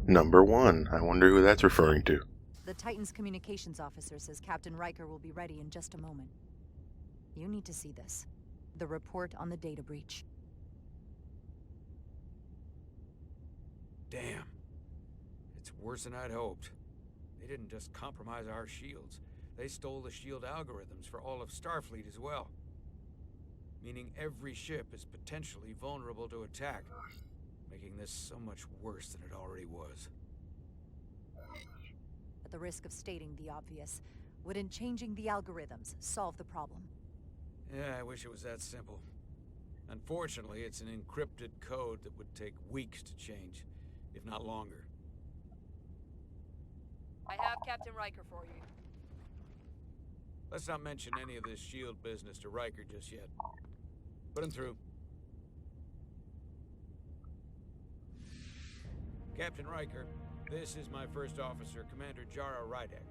Number 1. I wonder who that's referring to. The Titan's communications officer says Captain Riker will be ready in just a moment. You need to see this. The report on the data breach. Damn. It's worse than I'd hoped. They didn't just compromise our shields. They stole the shield algorithms for all of Starfleet as well. Meaning every ship is potentially vulnerable to attack, making this so much worse than it already was. At the risk of stating the obvious, wouldn't changing the algorithms solve the problem? Yeah, I wish it was that simple. Unfortunately, it's an encrypted code that would take weeks to change, if not longer. I have Captain Riker for you. Let's not mention any of this shield business to Riker just yet. Put him through. Captain Riker, this is my first officer, Commander Jara Rydek.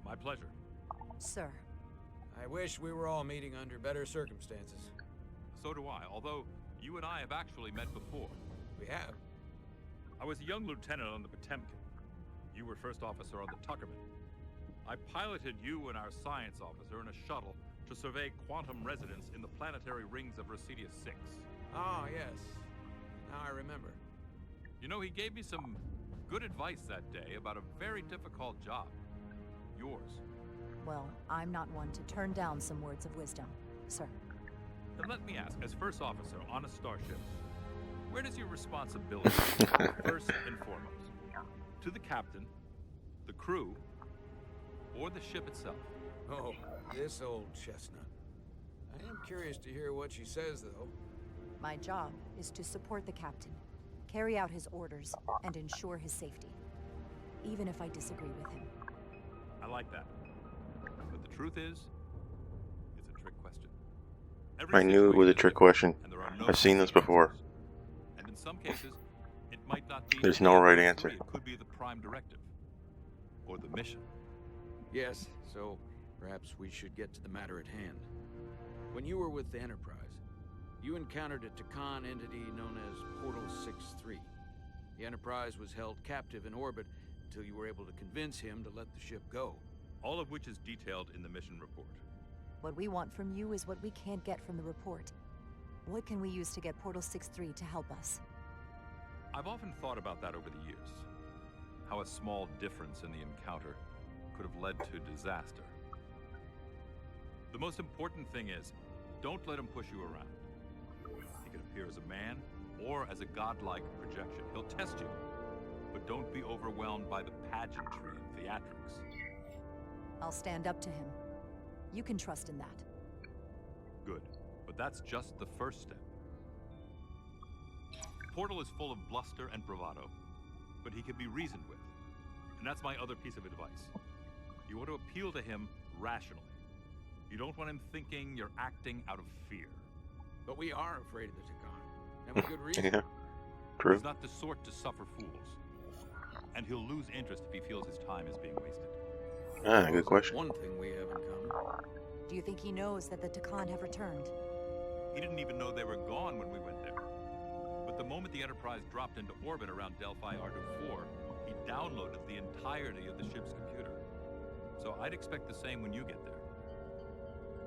My pleasure. Sir. I wish we were all meeting under better circumstances. So do I, although you and I have actually met before. We have. I was a young lieutenant on the Potemkin. You were first officer on the Tuckerman. I piloted you and our science officer in a shuttle to survey quantum resonance in the planetary rings of Resurgence 6. Ah, yes. Now I remember. You know, he gave me some good advice that day about a very difficult job. Yours. Well, I'm not one to turn down some words of wisdom, sir. Then let me ask, as first officer on a starship, where does your responsibility lie, first and foremost? To the captain, the crew, or the ship itself? Oh, this old chestnut. I am curious to hear what she says, though. My job is to support the captain, carry out his orders, and ensure his safety. Even if I disagree with him. I like that. But the truth is, it's a trick question. I knew it was a trick question. I've seen this before. And in some cases, it might not be. There's no right answer. It could be the prime directive. Or the mission. Yes, so perhaps we should get to the matter at hand. When you were with the Enterprise, you encountered a Takan entity known as Portal 6-3. The Enterprise was held captive in orbit until you were able to convince him to let the ship go. All of which is detailed in the mission report. What we want from you is what we can't get from the report. What can we use to get Portal 6-3 to help us? I've often thought about that over the years. How a small difference in the encounter could have led to disaster. The most important thing is, don't let him push you around. He can appear as a man or as a godlike projection. He'll test you, but don't be overwhelmed by the pageantry and theatrics. I'll stand up to him. You can trust in that. Good, but that's just the first step. Portal is full of bluster and bravado, but he can be reasoned with. And that's my other piece of advice. You want to appeal to him rationally. You don't want him thinking you're acting out of fear. But we are afraid of the Takan, and with good reason. Yeah, true. He's not the sort to suffer fools. And he'll lose interest if he feels his time is being wasted. Ah, good question. One thing we have in common. Do you think he knows that the Takan have returned? He didn't even know they were gone when we went there. But the moment the Enterprise dropped into orbit around Delphi R24, he downloaded the entirety of the ship's computer. So I'd expect the same when you get there.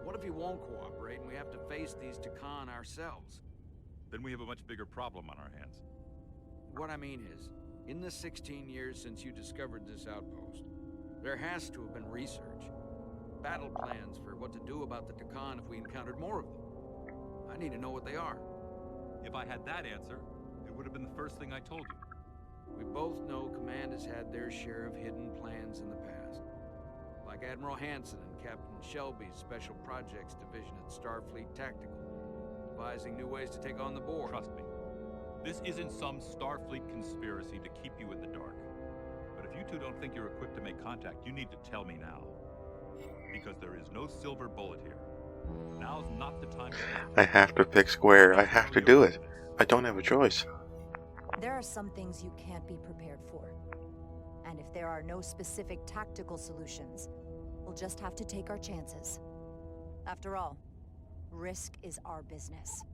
What if he won't cooperate and we have to face these Takan ourselves? Then we have a much bigger problem on our hands. What I mean is, in the 16 years since you discovered this outpost, there has to have been research. Battle plans for what to do about the Takan if we encountered more of them. I need to know what they are. If I had that answer, it would have been the first thing I told you. We both know Command has had their share of hidden plans in the past. Like Admiral Hansen and Captain Shelby's Special Projects Division at Starfleet Tactical, devising new ways to take on the Borg. Trust me, this isn't some Starfleet conspiracy to keep you in the dark. But if you two don't think you're equipped to make contact, you need to tell me now. Because there is no silver bullet here. Now's not the time to... I have to pick square. I have to do it. I don't have a choice. There are some things you can't be prepared for. And if there are no specific tactical solutions, we'll just have to take our chances. After all, risk is our business.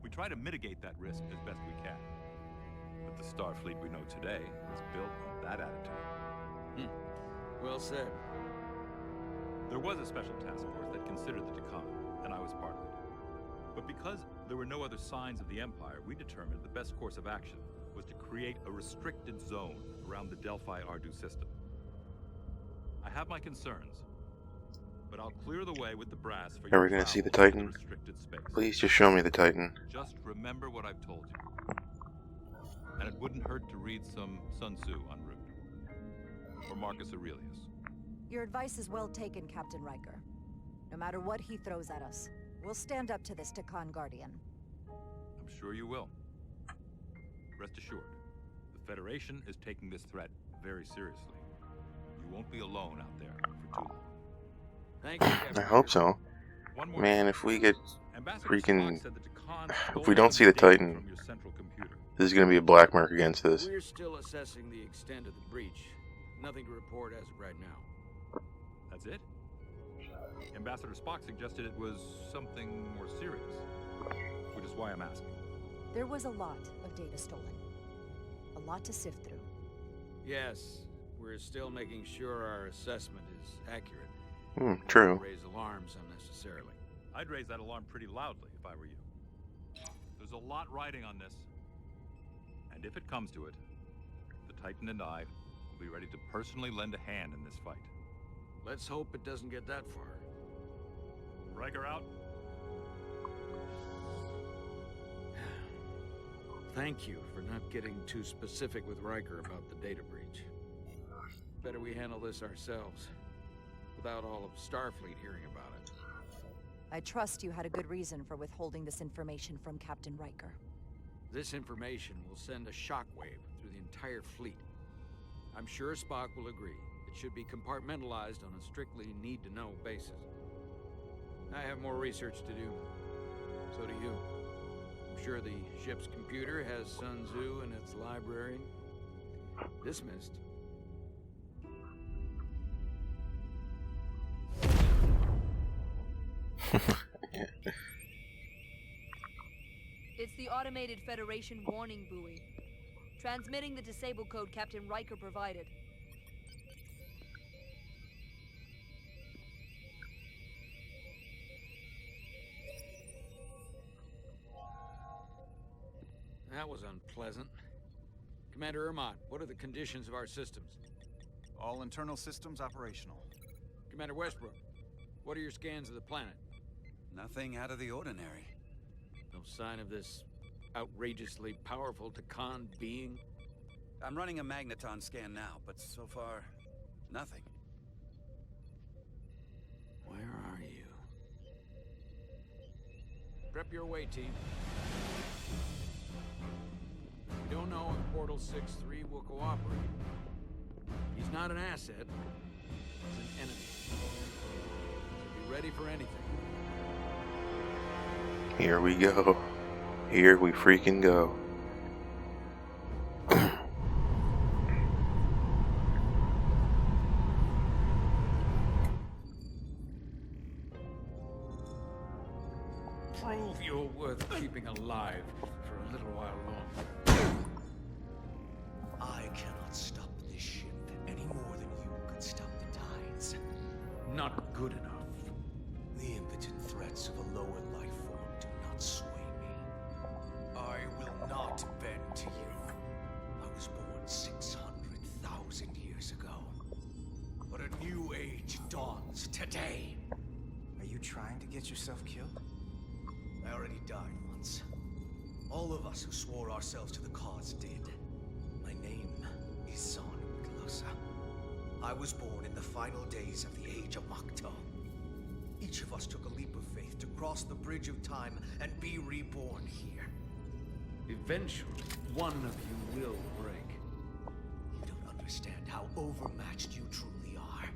We try to mitigate that risk as best we can. But the Starfleet we know today is built on that attitude. Well said. There was a special task force that considered the Takan, and I was part of it. But because there were no other signs of the Empire, we determined the best course of action was to create a restricted zone around the Delphi-Ardu system. I have my concerns, but I'll clear the way with the brass for Are your we gonna see the travels through Titan? restricted space. Please just show me the Titan. Just remember what I've told you. And it wouldn't hurt to read some Sun Tzu en route. Or Marcus Aurelius. Your advice is well taken, Captain Riker. No matter what he throws at us, we'll stand up to this Takan Guardian. I'm sure you will. Rest assured, the Federation is taking this threat very seriously. You won't be alone out there for too long. Thank you, Captain. I hope so. One more Man, thing. if we get Ambassador freaking- Spock said the Takan if stole we don't see the data Titan, Mm-hmm. from your central computer. this is gonna be a black mark against this. We're still assessing the extent of the breach. Nothing to report as of right now. That's it? Ambassador Spock suggested it was something more serious, which is why I'm asking. There was a lot of data stolen. A lot to sift through. Yes, we're still making sure our assessment is accurate. True. Raise alarms unnecessarily. I'd raise that alarm pretty loudly if I were you. There's a lot riding on this. And if it comes to it, the Titan and I will be ready to personally lend a hand in this fight. Let's hope it doesn't get that far. Riker out. Thank you for not getting too specific with Riker about the data breach. Better we handle this ourselves, without all of Starfleet hearing about it. I trust you had a good reason for withholding this information from Captain Riker. This information will send a shockwave through the entire fleet. I'm sure Spock will agree. It should be compartmentalized on a strictly need-to-know basis. I have more research to do. So do you. I'm sure the ship's computer has Sun Tzu in its library. Dismissed. It's the automated Federation warning buoy. Transmitting the disable code Captain Riker provided. That was unpleasant. Commander Ermont, what are the conditions of our systems? All internal systems operational. Commander Westbrook, what are your scans of the planet? Nothing out of the ordinary. No sign of this outrageously powerful Takan being? I'm running a magneton scan now, but so far, nothing. Where are you? Prep your way, team. We don't know if Portal 6-3 will cooperate. He's not an asset. He's an enemy. So be ready for anything. Here we go. Here we freaking go. Prove you're worth keeping alive for a little while longer. I cannot stop this ship any more than you could stop the tides. Not good enough. The impotent threats of a lower life form do not sway me. I will not bend to you. I was born 600,000 years ago. But a new age dawns today. Are you trying to get yourself killed? I already died once. All of us who swore ourselves to the cause did. My name is Zon Glosa. I was born in the final days of the Age of Makto. Each of us took a leap of faith to cross the bridge of time and be reborn here. Eventually, one of you will break. You don't understand how overmatched you truly are.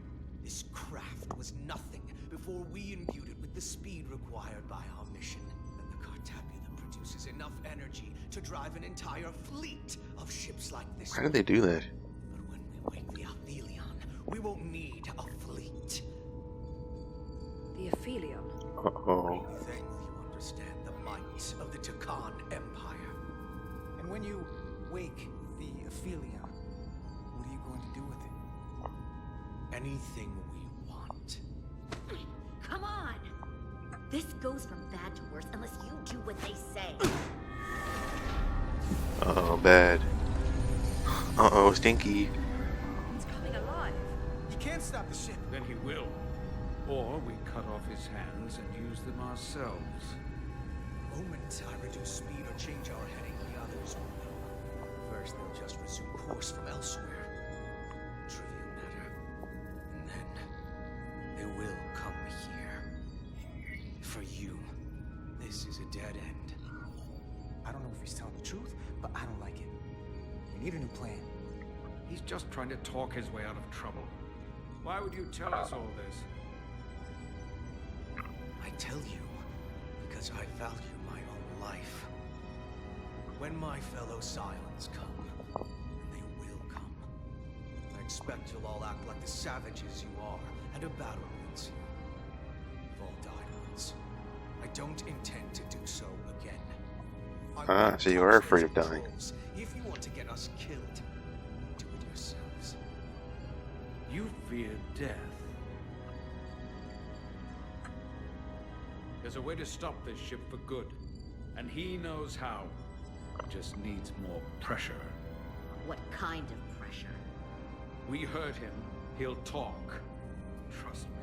This craft was nothing before we imbued it with the speed required by our mission. And the Cartapia produces enough energy to drive an entire fleet of ships like this. How did they do that? But when we wake the Aphelion, we won't need a fleet. The Aphelion. Uh-oh. Then will you understand the might of the Takan Empire. And when you wake Ophelia. What are you going to do with it? Anything we want. Come on! This goes from bad to worse unless you do what they say. Uh-oh, bad. Uh-oh, stinky. It's coming alive. He can't stop the ship. Then he will. Or we cut off his hands and use them ourselves. The moment I reduce speed or change our heading, the others will know. First, they'll just resume course from elsewhere. Trivial matter. And then, they will come here. For you, this is a dead end. I don't know if he's telling the truth, but I don't like it. We need a new plan. He's just trying to talk his way out of trouble. Why would you tell us all this? I tell you, because I value my own life. When my fellow Scions come, and they will come, I expect you'll all act like the savages you are, and a battle wins you. You've all died once. I don't intend to do so again. So you are afraid of dying. If you want to get us killed, do it yourselves. You fear death. There's a way to stop this ship for good, and he knows how. Just needs more pressure. What kind of pressure? We heard him. He'll talk. Trust me.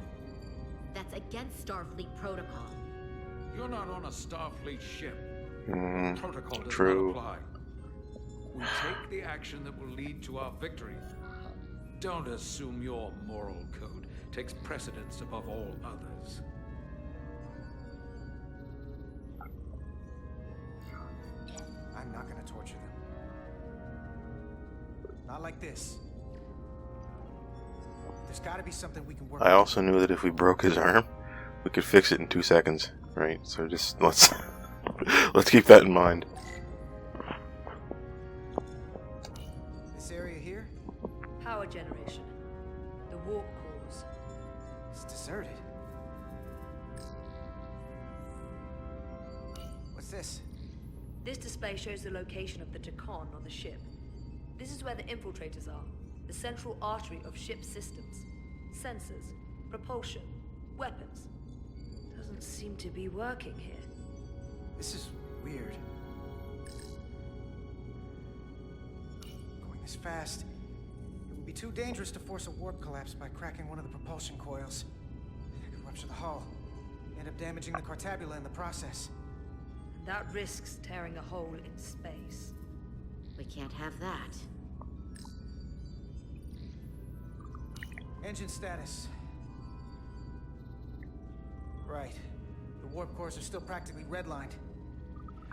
That's against Starfleet protocol. You're not on a Starfleet ship. Protocol does True. not apply. We take the action that will lead to our victory. Don't assume your moral code takes precedence above all others. I'm not gonna torture them. Not like this. There's gotta be something we can work I on. also knew that if we broke his arm, we could fix it in 2 seconds, right? So just let's keep that in mind. This area here, Power generation. The warp cores. it's deserted. What's this? This display shows the location of the Tacon on the ship. This is where the infiltrators are, the central artery of ship systems. Sensors, propulsion, weapons. Doesn't seem to be working here. This is weird. Going this fast, it would be too dangerous to force a warp collapse by cracking one of the propulsion coils. It could rupture the hull, end up damaging the Cartabula in the process. That risks tearing a hole in space. We can't have that. Engine status. Right. The warp cores are still practically redlined.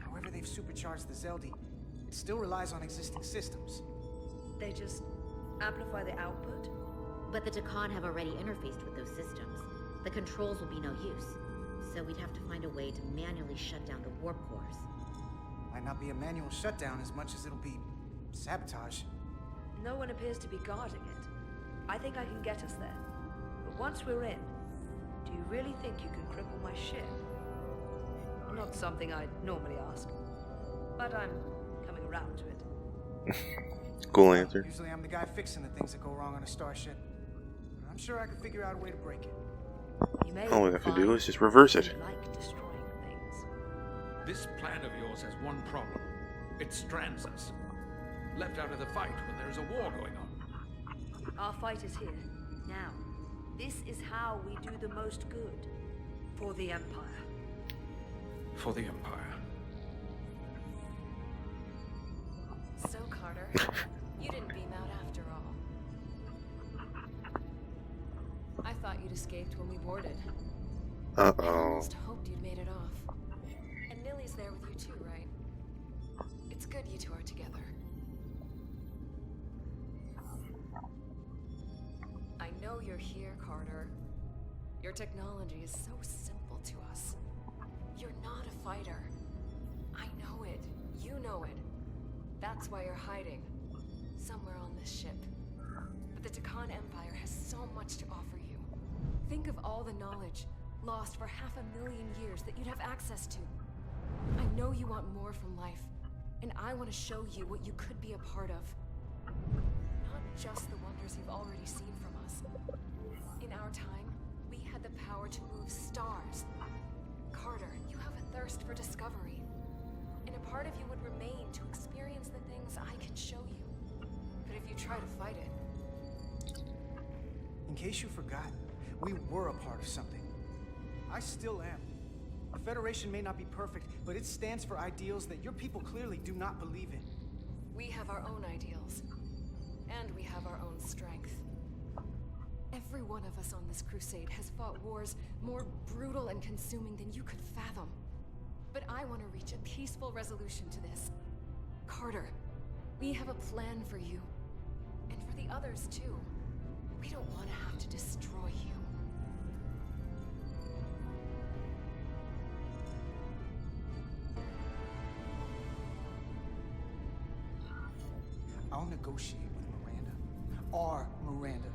However they've supercharged the Zeldi, it still relies on existing systems. They just amplify the output? But the Tacon have already interfaced with those systems. The controls will be no use. So we'd have to find a way to manually shut down the warp cores. Might not be a manual shutdown as much as it'll be sabotage. No one appears to be guarding it. I think I can get us there. But once we're in, do you really think you can cripple my ship? Not something I'd normally ask. But I'm coming around to it. Cool answer. Usually I'm the guy fixing the things that go wrong on a starship. But I'm sure I could figure out a way to break it. You may All we have to do find is just reverse it. you like destroying things. This plan of yours has one problem. It strands us. Left out of the fight when there is a war going on. Our fight is here, now. This is how we do the most good. For the Empire. For the Empire. So, Carter, you didn't beam out after all. I thought you'd escaped when we boarded. I Uh-oh. almost hoped you'd made it off. And Millie's there with you too, right? It's good you two are together. I know you're here, Carter. Your technology is so simple to us. You're not a fighter. I know it. You know it. That's why you're hiding. Somewhere on this ship. But the Tacon Empire has so much to offer you. Think of all the knowledge lost for 500,000 years that you'd have access to. I know you want more from life, and I want to show you what you could be a part of. Not just the wonders you've already seen from us. In our time, we had the power to move stars. Carter, you have a thirst for discovery. And a part of you would remain to experience the things I can show you. But if you try to fight it... In case you forgot, we were a part of something. I still am. The Federation may not be perfect, but it stands for ideals that your people clearly do not believe in. We have our own ideals. And we have our own strength. Every one of us on this crusade has fought wars more brutal and consuming than you could fathom. But I want to reach a peaceful resolution to this. Carter, we have a plan for you. And for the others, too. We don't want to have to destroy you. I'll negotiate with Miranda. Our Miranda.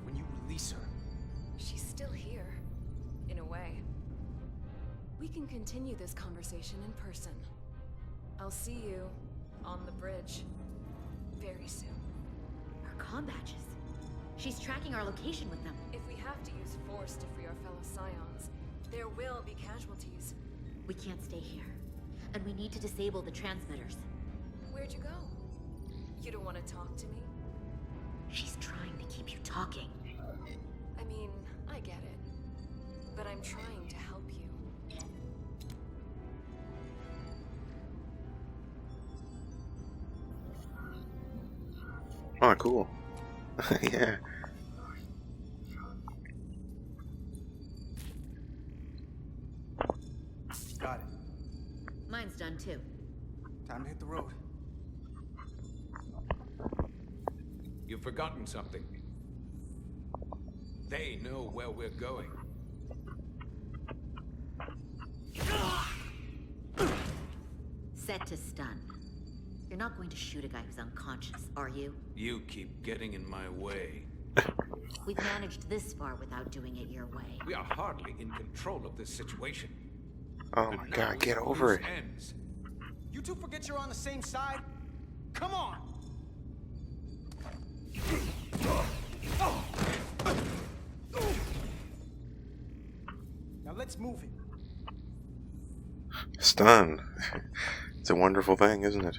When you release her. She's still here. In a way. We can continue this conversation in person. I'll see you on the bridge very soon. Her comm badges. She's tracking our location with them. If we have to use force to free our fellow Scions, there will be casualties. We can't stay here. And we need to disable the transmitters. Where'd you go? You don't want to talk to me? She's trying to keep you talking. I mean, I get it. But I'm trying to help you. Oh, cool. Yeah. Got it. Mine's done too. Time to hit the road. You've forgotten something. They know where we're going. Set to stun. You're not going to shoot a guy who's unconscious, are you? You keep getting in my way. We've managed this far without doing it your way. We are hardly in control of this situation. Oh my god, get over it. Ends. You two forget you're on the same side? Come on! Now let's move it. Stun. It's a wonderful thing, isn't it?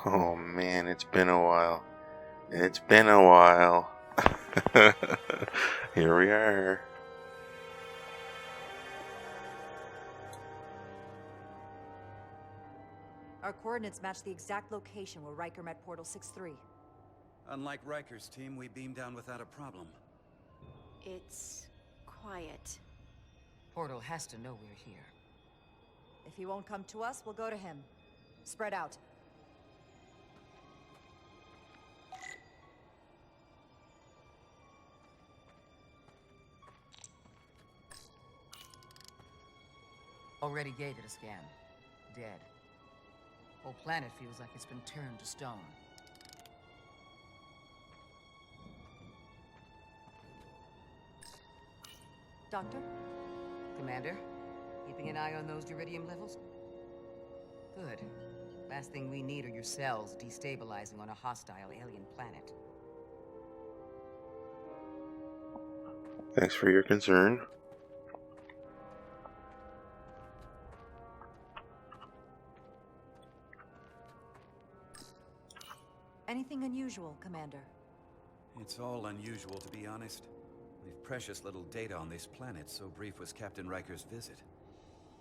Oh man, it's been a while. It's been a while. Here we are. Our coordinates match the exact location where Riker met Portal 6-3. Unlike Riker's team, we beamed down without a problem. It's quiet. Portal has to know we're here. If he won't come to us, we'll go to him. Spread out. Already gave it a scan. Dead. Whole planet feels like it's been turned to stone. Doctor? Commander, keeping an eye on those uridium levels? Good. Last thing we need are your cells destabilizing on a hostile alien planet. Thanks for your concern. Anything unusual, Commander? It's all unusual, to be honest. We've precious little data on this planet, so brief was Captain Riker's visit.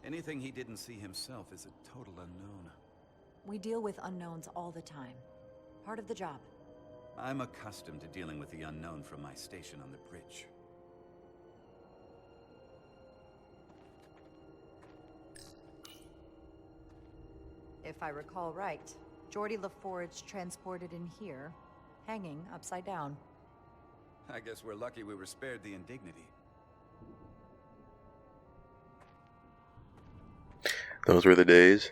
Anything he didn't see himself is a total unknown. We deal with unknowns all the time. Part of the job. I'm accustomed to dealing with the unknown from my station on the bridge. If I recall right, Geordi LaForge transported in here, hanging upside down. I guess we're lucky we were spared the indignity. Those were the days.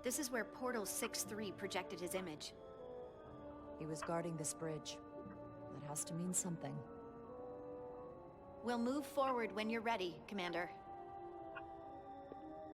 This is where Portal 6-3 projected his image. He was guarding this bridge. That has to mean something. We'll move forward when you're ready, Commander.